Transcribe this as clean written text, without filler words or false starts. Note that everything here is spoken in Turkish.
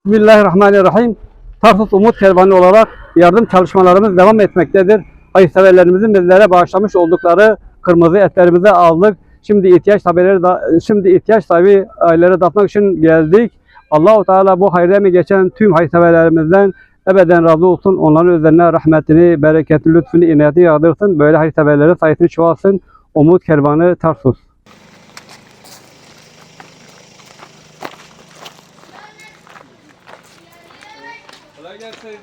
Bismillahirrahmanirrahim. Tarsus Umut Kervanı olarak yardım çalışmalarımız devam etmektedir. Hayırseverlerimizin bizlere bağışlamış oldukları kırmızı etlerimizi aldık. Şimdi ihtiyaç sahibi ailelere dağıtmak için geldik. Allah-u Teala bu hayırlı emeği geçen tüm hayırseverlerimizden ebeden razı olsun. Onların üzerine rahmetini, bereketini, lütfunu, inayetini yağdırsın. Böyle hayırseverlerin sayısını çoğalsın. Umut Kervanı Tarsus. Kolay gelsin.